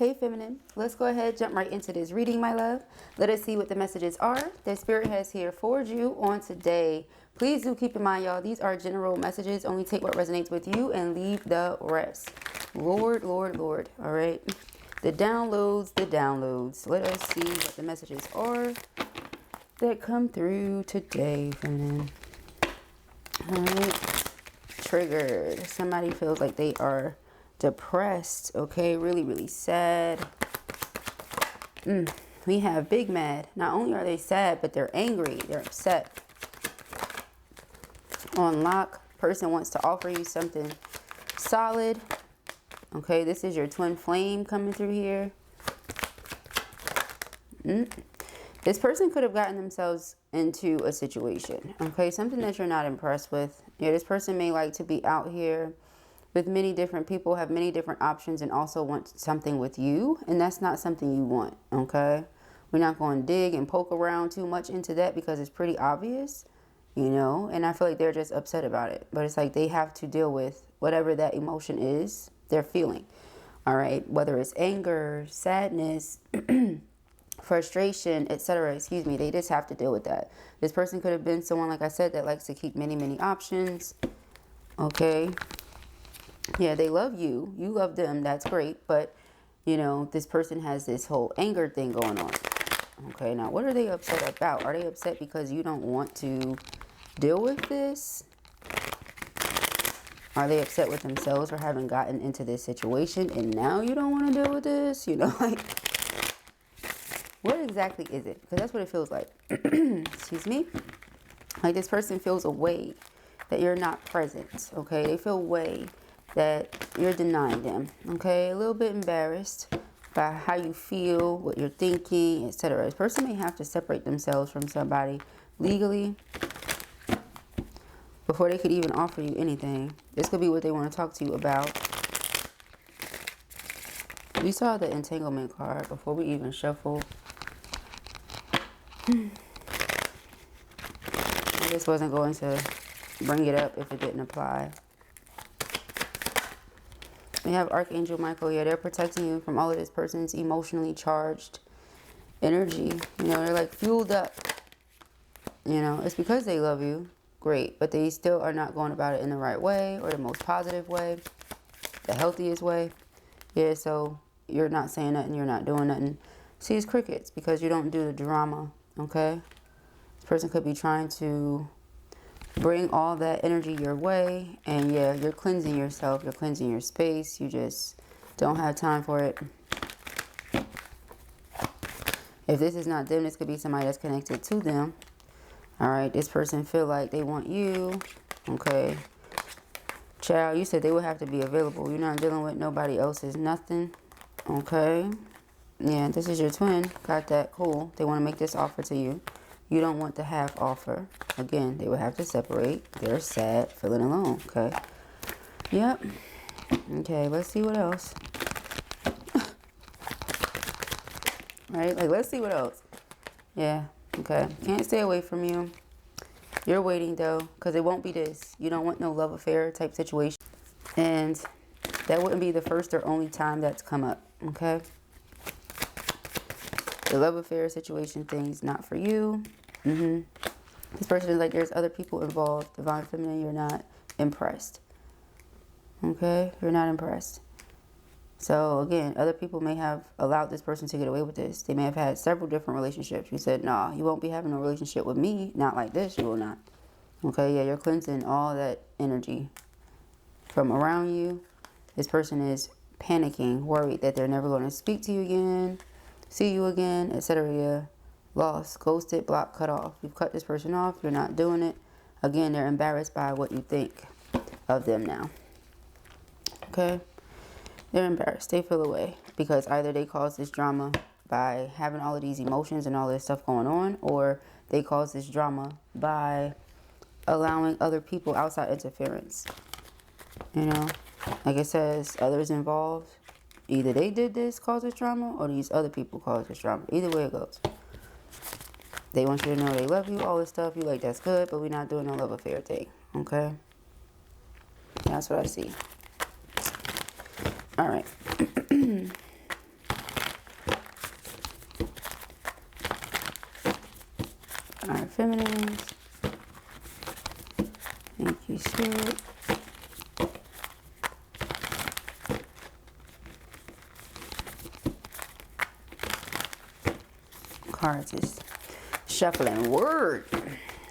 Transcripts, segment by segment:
Hey feminine, let's go ahead, jump right into this reading, my love. Let us see what the messages are that Spirit has here for you on today. Please do keep in mind, y'all, these are general messages. Only take what resonates with you and leave the rest. Lord, Lord, Lord. All right. The downloads, the downloads. Let us see what the messages are that come through today, feminine. All right. Triggered. Somebody feels like they are depressed, okay, really, really sad. We have big mad. Not only are they sad, but they're angry, they're upset. On lock, person wants to offer you something solid. Okay, this is your twin flame coming through here. This person could have gotten themselves into a situation, okay, something that you're not impressed with. Yeah, this person may like to be out here with many different people, have many different options, and also want something with you, and that's not something you want, okay? We're not going to dig and poke around too much into that because it's pretty obvious, you know, and I feel like they're just upset about it, but it's like they have to deal with whatever that emotion is they're feeling, all right? Whether it's anger, sadness, frustration, etc., excuse me, they just have to deal with that. This person could have been someone, like I said, that likes to keep many options, okay? Yeah, they love you. You love them. That's great. But, you know, this person has this whole anger thing going on. Okay, now what are they upset about? Are they upset because you don't want to deal with this? Are they upset with themselves for having gotten into this situation and now you don't want to deal with this? You know, like, what exactly is it? Because that's what it feels like. Excuse me. Like this person feels a way that you're not present. Okay, they feel a way that you're denying them, okay? A little bit embarrassed by how you feel, what you're thinking, etc. This person may have to separate themselves from somebody legally before they could even offer you anything. This could be what they want to talk to you about. We saw the entanglement card before we even shuffled. I just wasn't going to bring it up if it didn't apply. We have Archangel Michael. Yeah, they're protecting you from all of this person's emotionally charged energy. You know, they're like fueled up. You know, it's because they love you. Great. But they still are not going about it in the right way or the most positive way, the healthiest way. Yeah, so you're not saying nothing. You're not doing nothing. See, it's crickets because you don't do the drama. Okay? This person could be trying to bring all that energy your way, and yeah, you're cleansing yourself, you're cleansing your space, you just don't have time for it. If this is not them, this could be somebody that's connected to them. All right, this person feel like they want you. Okay, child, you said they would have to be available. You're not dealing with nobody else's nothing. Okay, yeah, this is your twin. Got that. Cool. They want to make this offer to you. You don't want the half offer. Again, they would have to separate. They're sad, feeling alone. Okay. Yep. Okay, let's see what else. Right? Like, let's see what else. Yeah. Okay. Can't stay away from you. You're waiting, though, because it won't be this. You don't want no love affair type situation. And that wouldn't be the first or only time that's come up. Okay. The love affair situation thing's not for you. This person is like, there's other people involved. Divine Feminine, you're not impressed. Okay? You're not impressed. So, again, other people may have allowed this person to get away with this. They may have had several different relationships. You said, nah, you won't be having a relationship with me. Not like this, you will not. Okay? Yeah, you're cleansing all that energy from around you. This person is panicking, worried that they're never going to speak to you again, see you again, etc. Yeah. Lost, ghosted, blocked, cut off. You've cut this person off. You're not doing it. Again, they're embarrassed by what you think of them now. Okay? They're embarrassed. They feel away because either they caused this drama by having all of these emotions and all this stuff going on, or they caused this drama by allowing other people outside interference. You know? Like it says, others involved. Either they did this, cause this drama, or these other people caused this drama. Either way it goes. They want you to know they love you, all this stuff. You like, that's good, but we're not doing no love affair thing. Okay? That's what I see. All right. Feminines. Thank you, Spirit. Cards is shuffling. Word.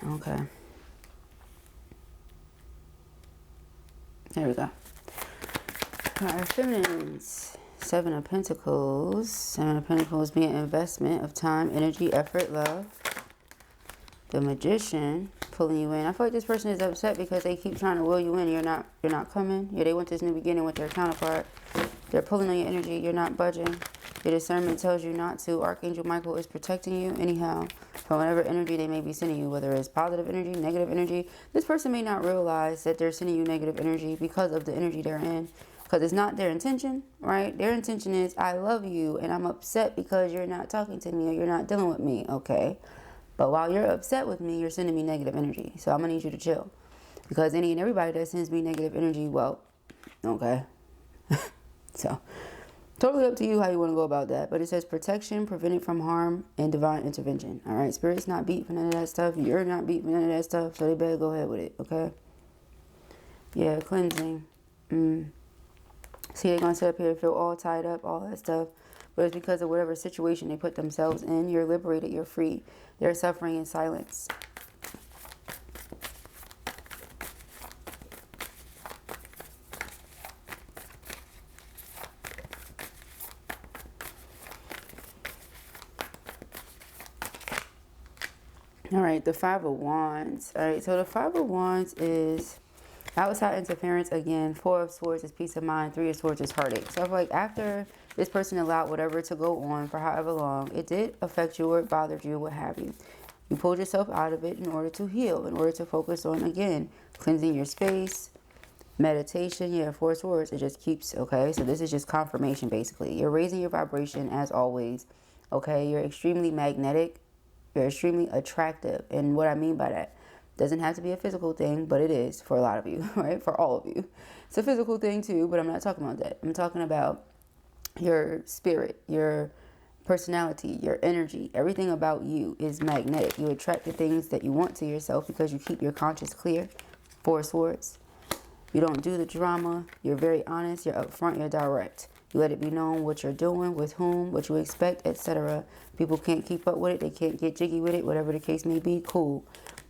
Okay. There we go. Our Feminines. Seven of Pentacles. Seven of Pentacles being investment of time, energy, effort, love. The Magician pulling you in. I feel like this person is upset because they keep trying to will you in. You're not coming. Yeah, they want this new beginning with their counterpart. They're pulling on your energy. You're not budging. Your discernment tells you not to. Archangel Michael is protecting you anyhow from whatever energy they may be sending you, whether it's positive energy, negative energy. This person may not realize that they're sending you negative energy because of the energy they're in. Because it's not their intention, right? Their intention is, I love you and I'm upset because you're not talking to me or you're not dealing with me, okay? But while you're upset with me, you're sending me negative energy. So I'm going to need you to chill. Because any and everybody that sends me negative energy, well, okay. So, totally up to you how you want to go about that. But it says protection, prevented from harm, and divine intervention. All right? Spirit's not beat for none of that stuff. You're not beat for none of that stuff. So they better go ahead with it, okay? Yeah, cleansing. See, they're going to sit up here and feel all tied up, all that stuff. But it's because of whatever situation they put themselves in. You're liberated. You're free. They're suffering in silence. All right, the Five of Wands. All right, so the Five of Wands is outside interference again. Four of Swords is peace of mind. Three of Swords is heartache. So I feel like after this person allowed whatever to go on for however long, it did affect you or it bothered you, what have you. You pulled yourself out of it in order to heal, in order to focus on, again, cleansing your space, meditation. Yeah, Four of Swords, it just keeps, okay? So this is just confirmation, basically. You're raising your vibration as always, okay? You're extremely magnetic. You're extremely attractive. And what I mean by that, doesn't have to be a physical thing, but it is for a lot of you, right? For all of you. It's a physical thing too, but I'm not talking about that. I'm talking about your spirit, your personality, your energy. Everything about you is magnetic. You attract the things that you want to yourself because you keep your conscience clear. Four of Swords. You don't do the drama. You're very honest. You're upfront. You're direct. You let it be known what you're doing, with whom, what you expect, etc. People can't keep up with it. They can't get jiggy with it. Whatever the case may be, cool.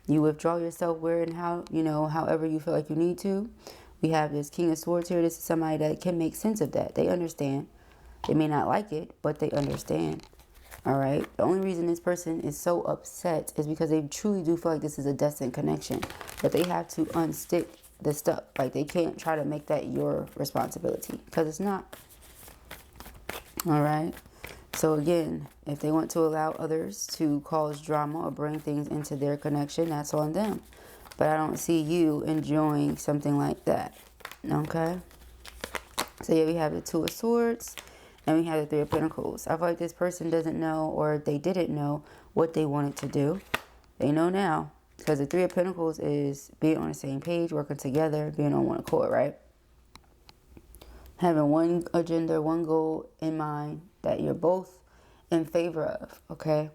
You withdraw yourself where and how, you know, however you feel like you need to. We have this King of Swords here. This is somebody that can make sense of that. They understand. They may not like it, but they understand. All right. The only reason this person is so upset is because they truly do feel like this is a destined connection. But they have to unstick the stuff. Like they can't try to make that your responsibility because it's not. All right. So again, if they want to allow others to cause drama or bring things into their connection, that's on them. But I don't see you enjoying something like that. Okay. So yeah, we have the Two of Swords. And we have the Three of Pentacles. I feel like this person doesn't know, or they didn't know what they wanted to do. They know now. Because the Three of Pentacles is being on the same page, working together, being on one accord, right? Having one agenda, one goal in mind that you're both in favor of, okay?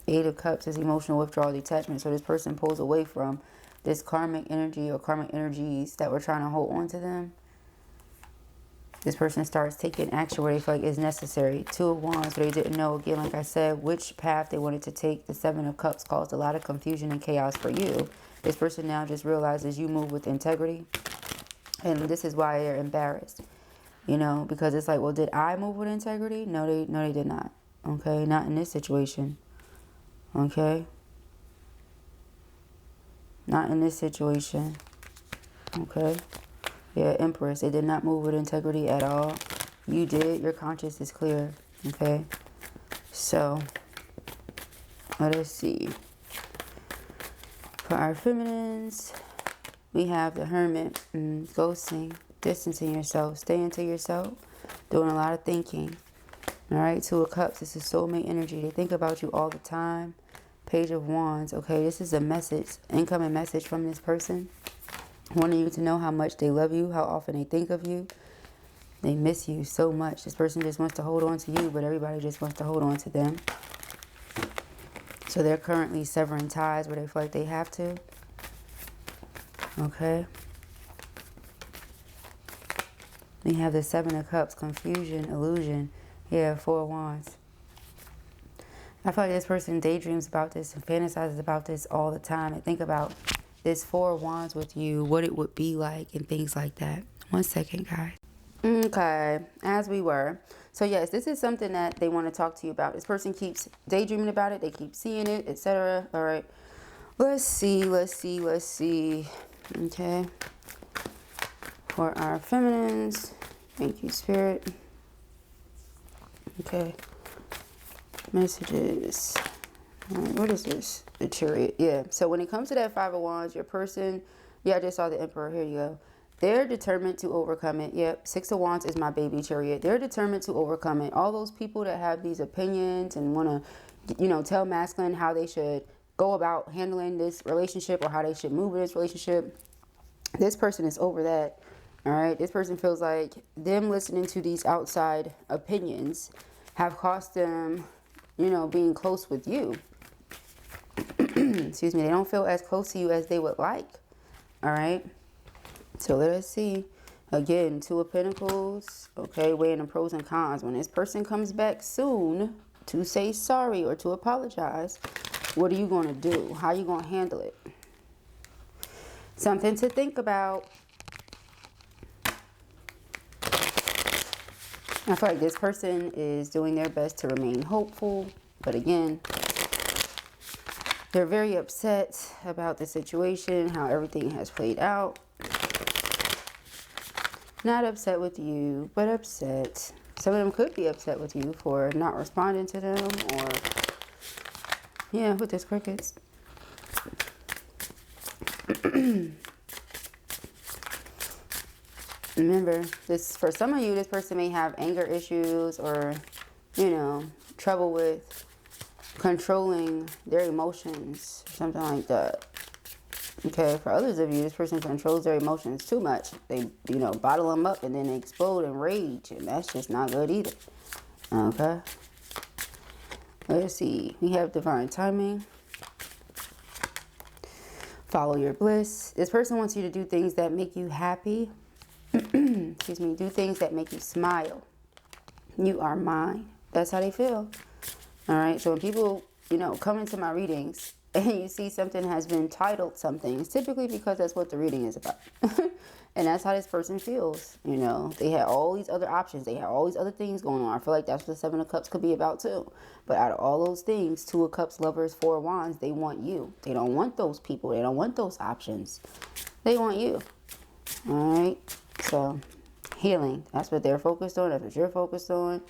Eight of Cups is emotional withdrawal, detachment. So this person pulls away from this karmic energy or karmic energies that were trying to hold on to them. This person starts taking action where they feel like it's necessary. Two of Wands, but they didn't know, again, like I said, which path they wanted to take. The Seven of Cups caused a lot of confusion and chaos for you. This person now just realizes you move with integrity. And this is why they're embarrassed. You know, because it's like, well, did I move with integrity? No, they did not. Okay, not in this situation. Okay. Not in this situation. Okay. Yeah, Empress. They did not move with integrity at all. You did. Your conscience is clear. Okay. So, let us see. For our feminines, we have the Hermit. Ghosting. Distancing yourself. Staying to yourself. Doing a lot of thinking. Alright. Two of Cups. This is soulmate energy. They think about you all the time. Page of Wands. Okay, this is a message, incoming message from this person, wanting you to know how much they love you, how often they think of you. They miss you so much. This person just wants to hold on to you, but everybody just wants to hold on to them. So they're currently severing ties where they feel like they have to. Okay. We have the Seven of Cups, confusion, illusion. Yeah, Four of Wands. I feel like this person daydreams about this and fantasizes about this all the time. And think about this Four of Wands with you, what it would be like and things like that. 1 second, guys. Okay, as we were. So yes, this is something that they want to talk to you about. This person keeps daydreaming about it. They keep seeing it, etc. All right. Let's see. Okay. For our feminines. Thank you, Spirit. Okay. Messages. All right, what is this? The Chariot. Yeah. So when it comes to that Five of Wands, your person, yeah, I just saw the Emperor. Here you go. They're determined to overcome it. Yep. Six of Wands is my baby, Chariot. They're determined to overcome it. All those people that have these opinions and want to, you know, tell masculine how they should go about handling this relationship or how they should move in this relationship. This person is over that. All right. This person feels like them listening to these outside opinions have cost them, you know, being close with you. Excuse me. They don't feel as close to you as they would like. All right. So let us see. Again, Two of Pentacles. Okay, weighing the pros and cons. When this person comes back soon to say sorry or to apologize, what are you going to do? How are you going to handle it? Something to think about. I feel like this person is doing their best to remain hopeful. But again, they're very upset about the situation, how everything has played out. Not upset with you, but upset. Some of them could be upset with you for not responding to them, or yeah, with this crickets. Remember, this, for some of you, this person may have anger issues or, you know, trouble with controlling their emotions or something like that. Okay, for others of you, this person controls their emotions too much. They, you know, bottle them up and then they explode in rage. And that's just not good either. Okay. Let's see. We have divine timing. Follow your bliss. This person wants you to do things that make you happy. Excuse me. Do things that make you smile. You are mine. That's how they feel. All right. So when people, you know, come into my readings, and you see something has been titled something, it's typically because that's what the reading is about. And that's how this person feels. You know, they had all these other options. They had all these other things going on. I feel like that's what the Seven of Cups could be about too. But out of all those things, Two of Cups, Lovers, Four of Wands, they want you. They don't want those people. They don't want those options. They want you. All right. So healing, that's what they're focused on. That's what you're focused on.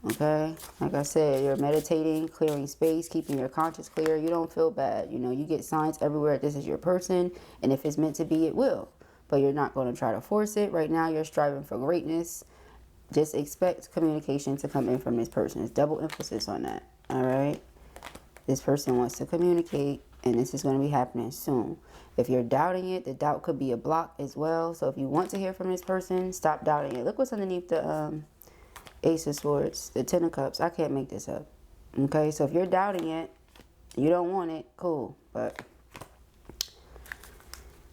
Okay, like I said, you're meditating, clearing space, keeping your conscience clear. You don't feel bad. You know, you get signs everywhere. This is your person. And if it's meant to be, it will. But you're not going to try to force it. Right now, you're striving for greatness. Just expect communication to come in from this person. It's double emphasis on that. All right. This person wants to communicate, and this is going to be happening soon. If you're doubting it, the doubt could be a block as well. So if you want to hear from this person, stop doubting it. Look what's underneath the Ace of Swords, the Ten of Cups. I can't make this up. Okay, so if you're doubting it, you don't want it, cool. But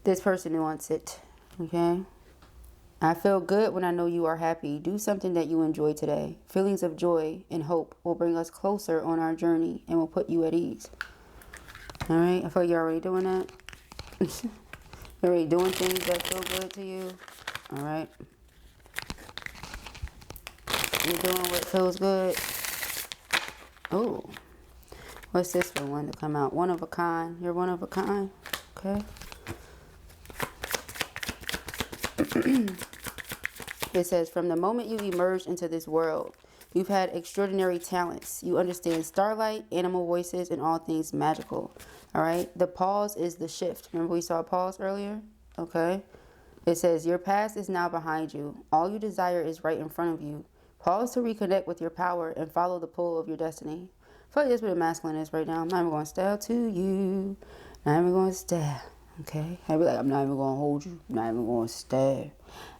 this person wants it. Okay. I feel good when I know you are happy. Do something that you enjoy today. Feelings of joy and hope will bring us closer on our journey and will put you at ease. All right. I feel like you're already doing that. You're already doing things that feel good to you. All right. You're doing what feels good. Oh, what's this one to come out? One of a kind. You're one of a kind. Okay. It says, from the moment you emerged into this world, you've had extraordinary talents. You understand starlight, animal voices, and all things magical. All right. The pause is the shift. Remember we saw a pause earlier? Okay. It says, your past is now behind you. All you desire is right in front of you. Pause to reconnect with your power and follow the pull of your destiny. I feel like that's what a masculine is right now. I'm not even going to stare to you. Not even going to stare. Okay? I'd be like, I'm not even going to hold you. I'm not even going to stare.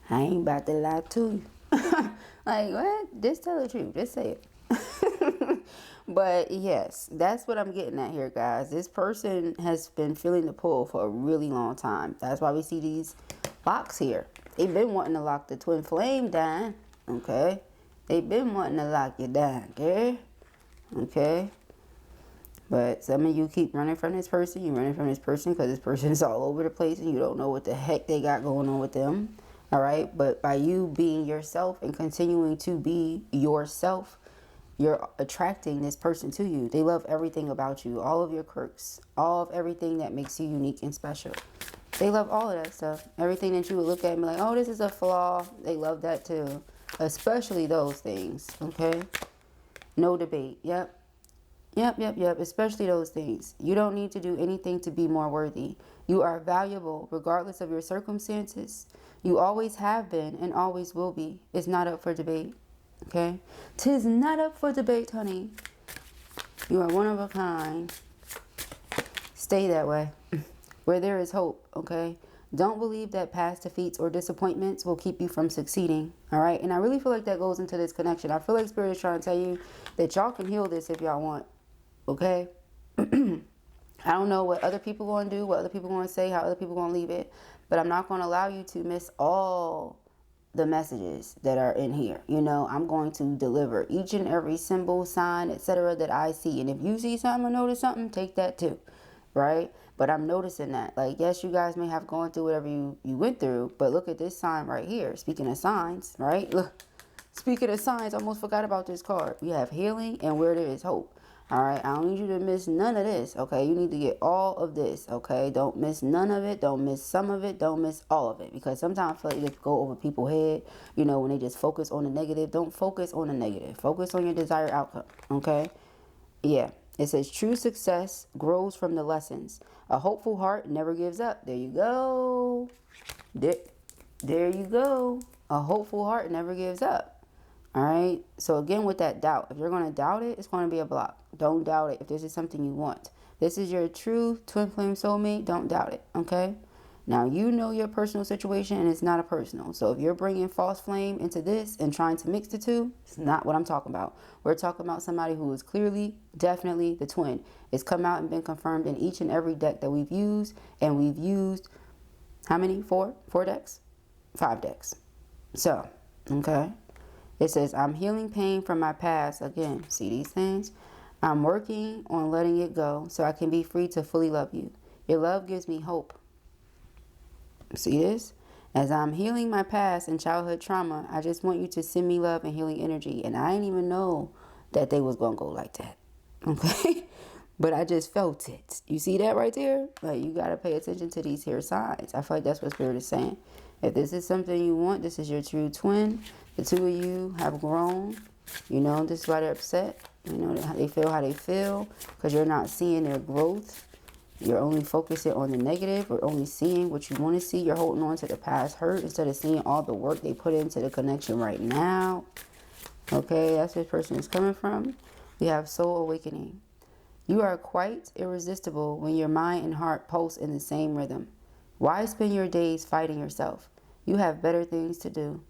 I ain't about to lie to you. Like, what? Just tell the truth. Just say it. But yes, that's what I'm getting at here, guys. This person has been feeling the pull for a really long time. That's why we see these locks here. They've been wanting to lock the twin flame down. Okay? They've been wanting to lock you down, okay? Okay? But some of you keep running from this person. You're running from this person because this person is all over the place and you don't know what the heck they got going on with them. All right? But by you being yourself and continuing to be yourself, you're attracting this person to you. They love everything about you. All of your quirks. All of everything that makes you unique and special. They love all of that stuff. Everything that you would look at and be like, oh, this is a flaw. They love that too. Especially those things. Okay? No debate. Yep. Yep. Especially those things. You don't need to do anything to be more worthy. You are valuable regardless of your circumstances. You always have been and always will be. It's not up for debate. Okay? 'Tis not up for debate, honey. You are one of a kind. Stay that way. Where there is hope, okay? Don't believe that past defeats or disappointments will keep you from succeeding, all right? And I really feel like that goes into this connection. I feel like Spirit is trying to tell you that y'all can heal this if y'all want, okay? I don't know what other people going to do, what other people going to say, how other people going to leave it, but I'm not going to allow you to miss all the messages that are in here. You know, I'm going to deliver each and every symbol, sign, etc. that I see. And if you see something or notice something, take that too, right? But I'm noticing that, like, yes, you guys may have gone through whatever you went through, but look at this sign right here. Speaking of signs, right? Look, speaking of signs, I almost forgot about this card. We have healing and where there is hope. All right, I don't need you to miss none of this, okay? You need to get all of this, okay? Don't miss none of it. Don't miss some of it. Don't miss all of it. Because sometimes I feel like they go over people's head, you know, when they just focus on the negative. Don't focus on the negative. Focus on your desired outcome, okay? Yeah. It says, true success grows from the lessons. A hopeful heart never gives up. There you go. There you go. A hopeful heart never gives up. All right. So again, with that doubt, if you're going to doubt it, it's going to be a block. Don't doubt it if this is something you want. This is your true twin flame soulmate. Don't doubt it. Okay. Now, you know your personal situation and it's not a personal. So if you're bringing false flame into this and trying to mix the two, it's not what I'm talking about. We're talking about somebody who is clearly, definitely the twin. It's come out and been confirmed in each and every deck that we've used. And we've used, how many? Four decks? 5 decks. So, okay. It says, I'm healing pain from my past. Again, see these things? I'm working on letting it go so I can be free to fully love you. Your love gives me hope. See this? As I'm healing my past and childhood trauma, I just want you to send me love and healing energy. And I didn't even know that they was going to go like that. Okay? But I just felt it. You see that right there? Like, you got to pay attention to these here signs. I feel like that's what Spirit is saying. If this is something you want, this is your true twin. The two of you have grown. You know, this is why they're upset. You know, they feel how they feel because you're not seeing their growth. You're only focusing on the negative or only seeing what you want to see. You're holding on to the past hurt instead of seeing all the work they put into the connection right now. Okay, that's where this person is coming from. We have soul awakening. You are quite irresistible when your mind and heart pulse in the same rhythm. Why spend your days fighting yourself? You have better things to do.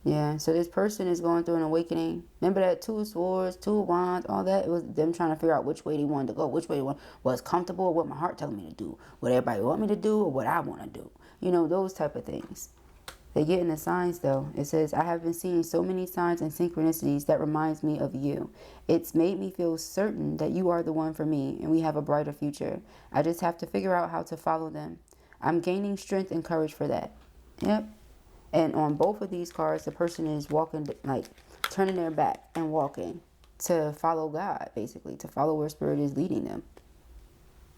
Yeah, so this person is going through an awakening. Remember that 2 of Swords, 2 of Wands, all that? It was them trying to figure out which way they wanted to go, which way they was comfortable, or what my heart telling me to do, what everybody want me to do, or what I want to do. You know, those type of things. They get in the signs, though. It says, I have been seeing so many signs and synchronicities that reminds me of you. It's made me feel certain that you are the one for me, and we have a brighter future. I just have to figure out how to follow them. I'm gaining strength and courage for that. Yep. And on both of these cards, the person is walking, like, turning their back and walking to follow God, basically, to follow where Spirit is leading them.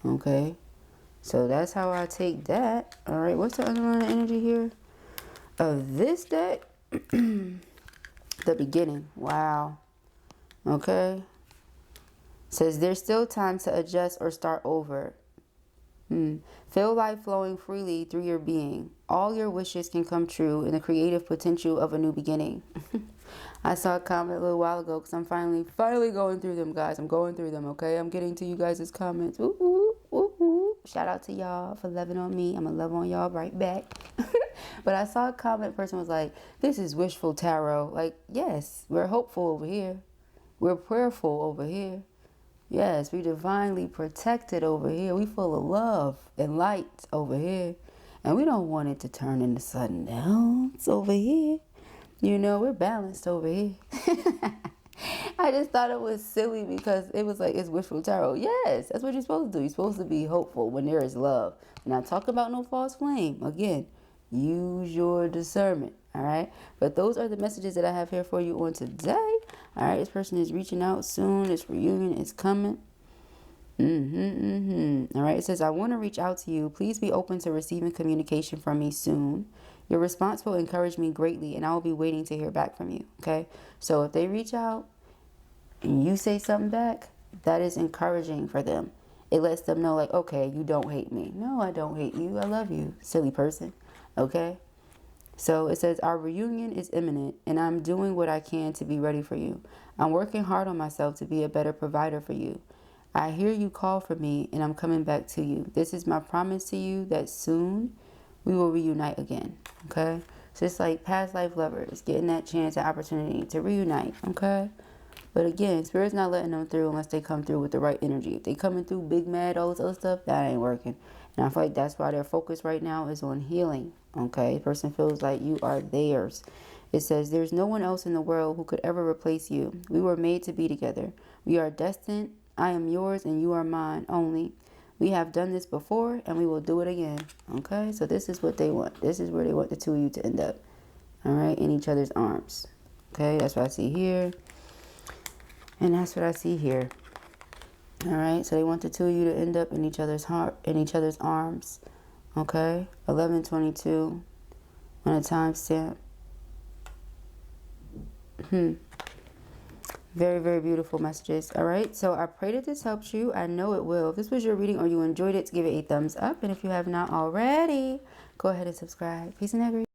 Okay? So that's how I take that. All right, what's the underlying energy here of this deck? The beginning. Wow. Okay. Says there's still time to adjust or start over. Feel life flowing freely through your being. All your wishes can come true in the creative potential of a new beginning. I saw a comment a little while ago because I'm finally going through them, guys. I'm going through them, okay? I'm getting to you guys' comments. Ooh, ooh, ooh, ooh. Shout out to y'all for loving on me. I'm going to love on y'all right back. But I saw a comment, person was like, this is wishful tarot. Like, yes, we're hopeful over here. We're prayerful over here. Yes, we divinely protected over here. We full of love and light over here. And we don't want it to turn into sudden downs over here. You know, we're balanced over here. I just thought it was silly because it was like, it's wishful tarot. Yes, that's what you're supposed to do. You're supposed to be hopeful when there is love. We're not talking about no false flame. Again, use your discernment. All right. But those are the messages that I have here for you on today. All right. This person is reaching out soon. This reunion is coming. All right. It says, I want to reach out to you. Please be open to receiving communication from me soon. Your response will encourage me greatly, and I will be waiting to hear back from you. Okay. So if they reach out and you say something back, that is encouraging for them. It lets them know, like, okay, you don't hate me. No, I don't hate you. I love you, silly person. Okay. So it says, our reunion is imminent, and I'm doing what I can to be ready for you. I'm working hard on myself to be a better provider for you. I hear you call for me, and I'm coming back to you. This is my promise to you that soon we will reunite again. Okay? So it's like past life lovers getting that chance and opportunity to reunite. Okay? But again, Spirit's not letting them through unless they come through with the right energy. If they coming through big mad, all this other stuff, that ain't working. And I feel like that's why their focus right now is on healing. Okay? The person feels like you are theirs. It says, there's no one else in the world who could ever replace you. We were made to be together. We are destined. I am yours and you are mine only. We have done this before and we will do it again. Okay? So this is what they want. This is where they want the two of you to end up. All right? In each other's arms. Okay? That's what I see here. And that's what I see here. All right? So they want the two of you to end up in each other's heart, in each other's arms. Okay? 11:22 on a timestamp. Very, very beautiful messages. All right. So I pray that this helps you. I know it will. If this was your reading or you enjoyed it, give it a thumbs up. And if you have not already, go ahead and subscribe. Peace and agreement.